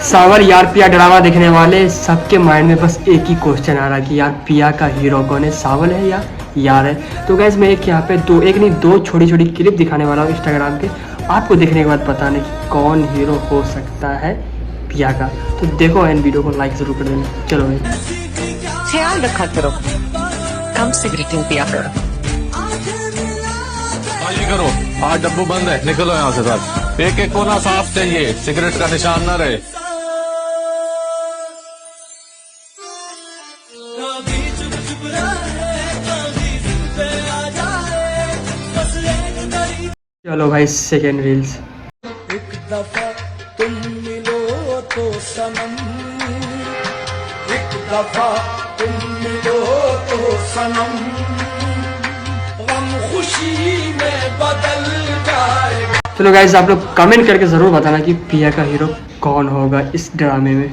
सावर यार पिया ड्रामा देखने वाले सबके माइंड में बस एक ही क्वेश्चन आ रहा है कि यार पिया का हीरो कौन है, सावल है या यार है। तो गैस मैं एक यहाँ पे दो छोटी छोटी क्लिप दिखाने वाला हूँ इंस्टाग्राम पे, आपको देखने के बाद पता नहीं कि कौन हीरो हो सकता है पिया का। तो देखो एंड वीडियो को लाइक जरूर कर देना। चलो भाई, ख्याल रखा करो, कम सिगरेटिंग पिया करो। ये करो, आज डब्बू बंद है, निकलो यहाँ से सर। एक एक कोना साफ चाहिए, सिगरेट का निशान न रहे। चलो भाई सेकेंड रील्स। एक दफा तुम मिलो तो सनम, एक दफा तुम मिलो तो सनम, गम खुशी में बदल जाएगा। चलो गाइस आप लोग कमेंट करके ज़रूर बताना कि पिया का हीरो कौन होगा इस ड्रामे में।